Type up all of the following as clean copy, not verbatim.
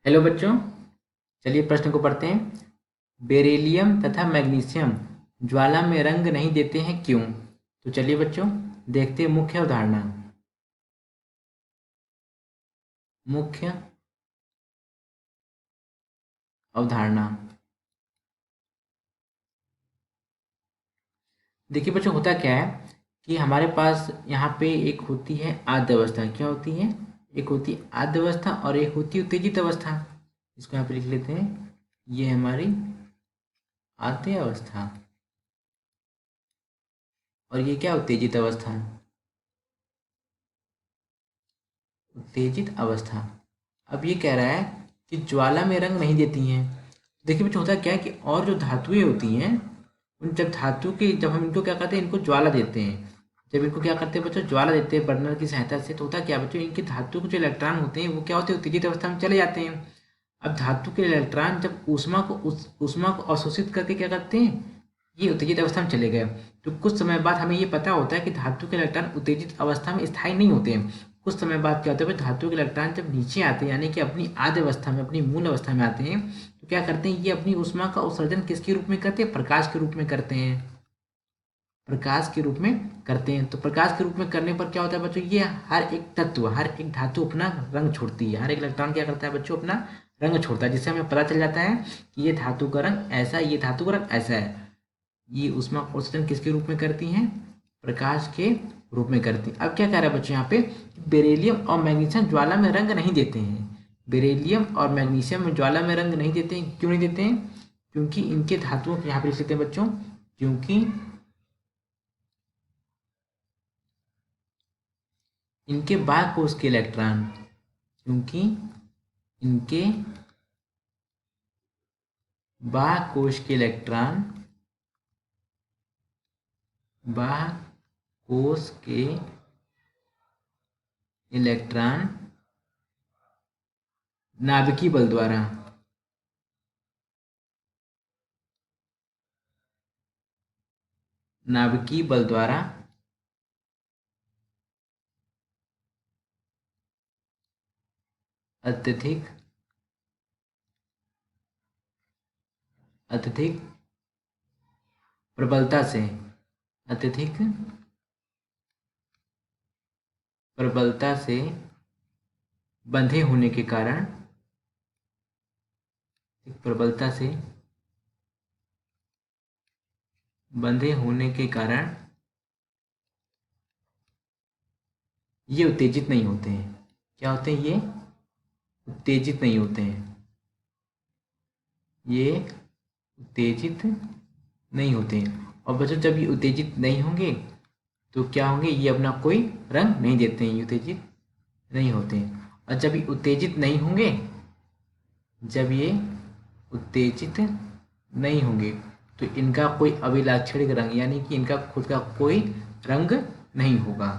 Hello बच्चों, चलिए प्रश्न को पढ़ते हैं। बेरिलियम तथा मैग्नीशियम ज्वाला में रंग नहीं देते हैं, क्यों? तो चलिए बच्चों देखते हैं मुख्य अवधारणा। मुख्य अवधारणा देखिए बच्चों, होता क्या है कि हमारे पास यहाँ पे एक होती है आद्य अवस्था। क्या होती है? एक होती है आद्य अवस्था और एक होती है उत्तेजित अवस्था। इसको यहाँ पे लिख लेते हैं। ये हमारी आद्य अवस्था और ये क्या उत्तेजित अवस्था। उत्तेजित अवस्था। अब ये कह रहा है कि ज्वाला में रंग नहीं देती हैं। देखिए बच्चों, होता क्या है कि और जो धातुएं होती हैं, उन जब हम इनको क्या करते हैं, इनको ज्वाला देते हैं। जब इनको क्या करते हैं बच्चों, ज्वाला देते हैं बर्नर की सहायता से, तो होता क्या बच्चों, इनके धातु के जो इलेक्ट्रॉन होते हैं वो क्या होते हैं, उत्तेजित अवस्था में चले जाते हैं। अब धातु के इलेक्ट्रॉन जब ऊष्मा को अवशोषित करके क्या करते हैं, ये उत्तेजित अवस्था में चले गए। तो कुछ समय बाद हमें ये पता होता है कि धातु के इलेक्ट्रॉन उत्तेजित अवस्था में स्थायी नहीं होते हैं। कुछ समय बाद क्या होता है, धातु के इलेक्ट्रॉन जब नीचे आते हैं, यानी कि अपनी आद्य अवस्था में, अपनी मूल अवस्था में आते हैं, तो क्या करते हैं, ये अपनी ऊष्मा का उत्सर्जन किसके रूप में करते हैं? प्रकाश के रूप में करते हैं। प्रकाश के रूप में करते हैं। तो प्रकाश के रूप में करने पर क्या होता है बच्चों, ये हर एक तत्व, हर एक धातु अपना रंग छोड़ती है। हर एक इलेक्ट्रॉन क्या करता है बच्चों, अपना रंग छोड़ता है, जिससे हमें पता चल जाता है कि ये धातु का रंग ऐसा है, ये धातु का रंग ऐसा है। ये ऊष्मा उत्सर्जन किसके रूप में करती हैं? प्रकाश के रूप में करती हैं। अब क्या कह रहा है बच्चों यहाँ पे, बेरिलियम और मैग्नीशियम ज्वाला में रंग नहीं देते हैं। बेरिलियम और मैग्नीशियम में ज्वाला में रंग नहीं देते हैं। क्यों नहीं देते हैं? क्योंकि इनके धातुओं यहाँ पे लिख लेते हैं बच्चों, क्योंकि इनके बाह्य कोश के इलेक्ट्रॉन, क्योंकि इनके बाह्य कोश के इलेक्ट्रॉन, बाह्य कोश के इलेक्ट्रॉन नाभिकीय बल द्वारा, नाभिकीय बल द्वारा अत्यधिक अत्यधिक प्रबलता से, अत्यधिक प्रबलता से बंधे होने के कारण, प्रबलता से बंधे होने के कारण ये उत्तेजित नहीं होते हैं। क्या होते हैं? ये उत्तेजित नहीं होते हैं। ये उत्तेजित नहीं होते हैं। और बच्चों, जब ये उत्तेजित नहीं होंगे तो क्या होंगे, ये अपना कोई रंग नहीं देते हैं, ये उत्तेजित नहीं होते हैं। और जब ये उत्तेजित नहीं होंगे, जब ये उत्तेजित नहीं होंगे तो इनका कोई अभिलाक्षणिक रंग, यानी कि इनका खुद का कोई रंग नहीं होगा।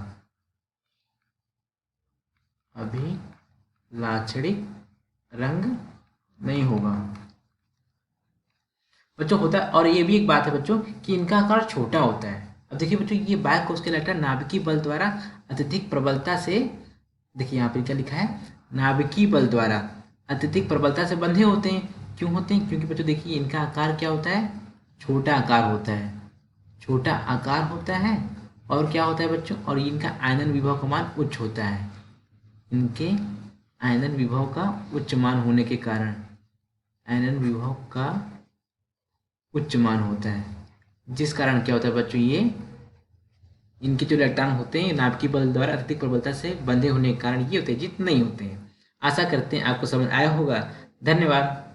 अभिलाक्षणिक रंग नहीं होगा बच्चों, होता है। और ये भी एक बात है बच्चों कि इनका आकार छोटा होता है। अब देखिए बच्चों, ये बाह्य कोश के इलेक्ट्रॉन नाभिकीय बल द्वारा अत्यधिक प्रबलता से, देखिए यहाँ पे क्या लिखा है, नाभिकीय बल द्वारा अत्यधिक प्रबलता से बंधे होते हैं। क्यों होते हैं? क्योंकि बच्चों देखिए, इनका आकार क्या होता है, छोटा आकार होता है, छोटा आकार होता है। और क्या होता है बच्चों, और इनका आयनन विभव का मान उच्च होता है। इनके आयनन विभव का उच्च मान होने के कारण, आयनन विभव का उच्च मान होता है, जिस कारण क्या होता है बच्चों, ये इनके जो इलेक्ट्रॉन होते हैं नाभिकीय बल द्वारा अत्यधिक प्रबलता से बंधे होने के कारण ये उत्तेजित नहीं होते हैं। आशा करते हैं आपको समझ आया होगा। धन्यवाद।